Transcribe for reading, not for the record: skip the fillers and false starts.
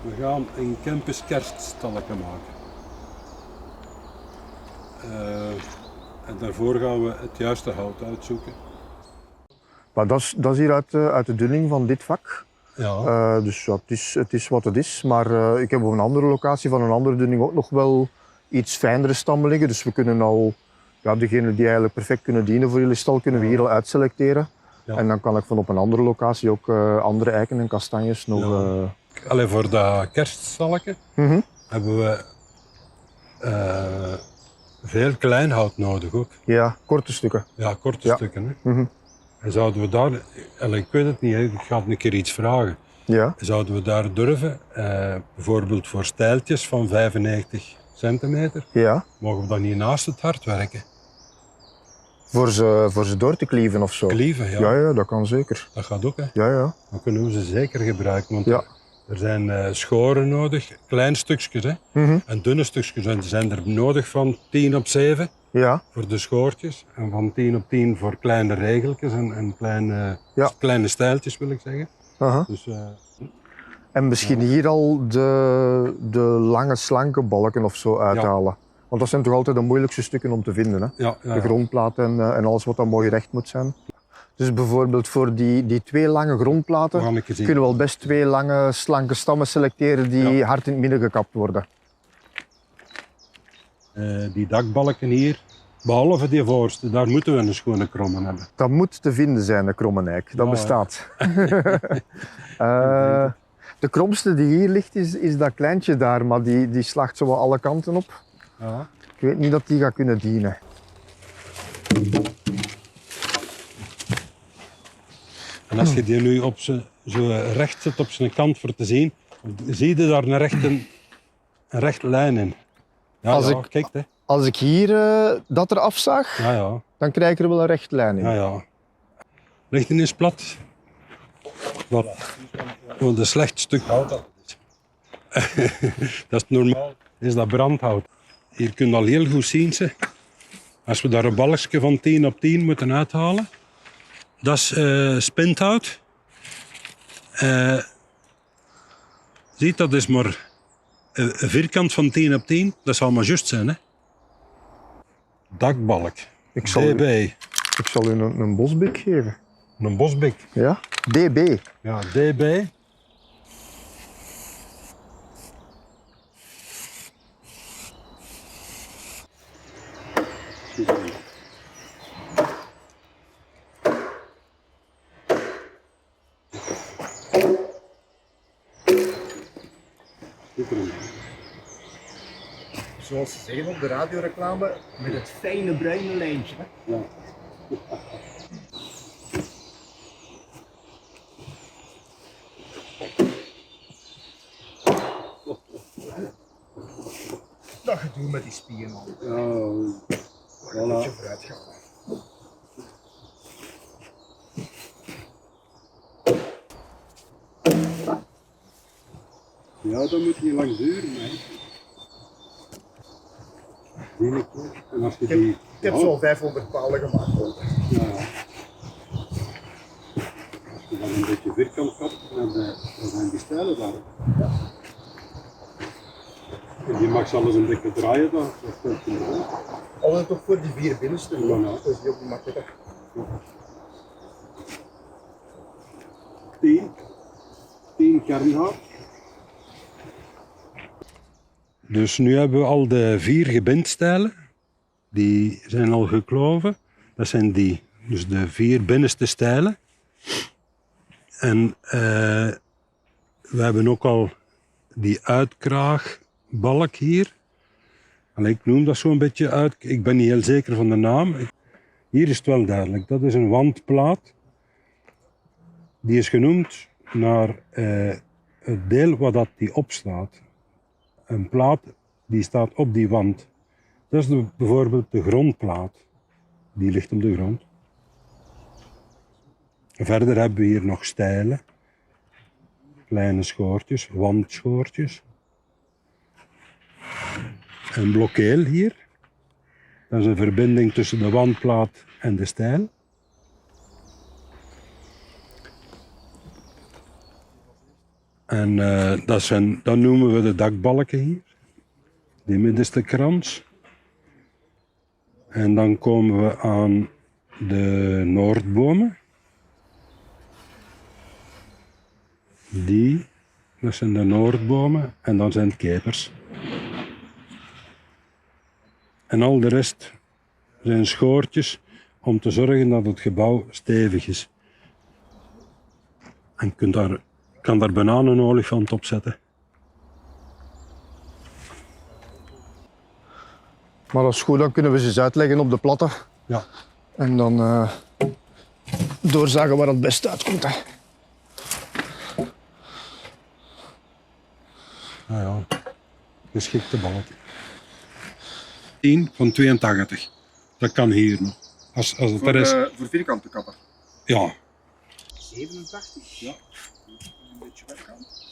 We gaan een campus kerststalletje maken. En daarvoor gaan we het juiste hout uitzoeken. Maar dat is hier uit de dunning van dit vak. Ja. Dus ja, het is wat het is. Maar ik heb op een andere locatie van een andere dunning ook nog wel iets fijnere stammen liggen. Dus we kunnen al, ja, degenen die eigenlijk perfect kunnen dienen voor jullie stal, kunnen we hier al uitselecteren. Ja. En dan kan ik van op een andere locatie ook andere eiken en kastanjes nog... Allee, voor dat kerststalletje hebben we veel kleinhout nodig ook. Ja, korte stukken. Ja, korte stukken. Hè. En zouden we daar, ik weet het niet, ik ga een keer iets vragen. Ja. Zouden we daar durven, bijvoorbeeld voor stijltjes van 95 centimeter, Ja. mogen we dan niet naast het hart werken? Voor ze door te klieven of zo? Klieven, ja. Ja, dat kan zeker. Dat gaat ook, hè. Ja. Dan kunnen we ze zeker gebruiken, want Ja. er zijn schoren nodig, klein stukjes, hè. En dunne stukjes. En ze zijn er nodig van 10/7 Ja. voor de schoortjes en van 10/10 voor kleine regeltjes en kleine stijltjes, wil ik zeggen. Aha. Dus, En misschien hier al de lange slanke balken of zo uithalen. Want dat zijn toch altijd de moeilijkste stukken om te vinden. Hè? ja. De grondplaten en alles wat dan mooi recht moet zijn. Dus bijvoorbeeld voor die twee lange grondplaten kunnen we al best twee lange slanke stammen selecteren die hard in het midden gekapt worden. Die dakbalken hier, behalve die voorste, daar moeten we een schone krommen hebben. Dat moet te vinden zijn, de kromme eik. Dat bestaat. De kromste die hier ligt is dat kleintje daar, maar die slaagt zo wel alle kanten op. Ja. Ik weet niet dat die gaat kunnen dienen. En als je die nu zo recht zet op zijn kant voor te zien, zie je daar een rechte lijn in. Ja, kijk hè. Als ik hier dat eraf zag, dan krijg ik er wel een rechte lijn in. Ja. Ligt hij eens plat? Wat een slecht stuk hout dat is. Dat is normaal, is dat brandhout. Hier kun je al heel goed zien. Als we daar een balkje van 10/10 moeten uithalen, dat is spinthout. Ziet, dat is maar een vierkant van 10/10. Dat zal maar juist zijn. Hè? Dakbalk. DB. Ik zal u een bosbik geven. Een bosbik? Ja. DB. Ja, DB. Zoals ze zeggen op de radioreclame, met het fijne bruine lijntje. Hè? Ja. Dat gedoe met die spieren. Voilà. Een beetje vooruit gaan. Ja, dat moet niet lang duren. Hè. En als je die... Ik heb zo'n 500 palen gemaakt. Ja. Als je dan een beetje vierkant gaat, dan zijn die stijlen daar. Ja. En die mag zelfs een beetje draaien dan. Dat stelt je niet. Altijd toch voor die 4 binnenste. Ja. Dat is die ook niet makkelijk. 10 kernhout. Dus nu hebben we al de 4 gebindstijlen. Die zijn al gekloven. Dat zijn die. Dus de 4 binnenste stijlen. En we hebben ook al die uitkraagbalk hier. Allee, ik noem dat zo'n beetje uit. Ik ben niet heel zeker van de naam. Hier is het wel duidelijk. Dat is een wandplaat. Die is genoemd naar het deel waar dat die op staat. Een plaat die staat op die wand. Dat is bijvoorbeeld de grondplaat. Die ligt op de grond. Verder hebben we hier nog stijlen. Kleine schoortjes, wandschoortjes. Een blokkeel hier. Dat is een verbinding tussen de wandplaat en de stijl. En dat noemen we de dakbalken hier. Die middenste krans. En dan komen we aan de noordbomen. Dat zijn de noordbomen en dan zijn het kepers. En al de rest zijn schoortjes om te zorgen dat het gebouw stevig is. En je kan daar bananenolifant op zetten. Maar dat is goed, dan kunnen we ze eens uitleggen op de platte. Ja. En dan doorzagen waar het best uitkomt. Hè. Nou ja, geschikte balken. 10 van 82. Dat kan hier nog. Als het er is. Voor vierkante kappen. Ja. 87? Ja. Een beetje werkant.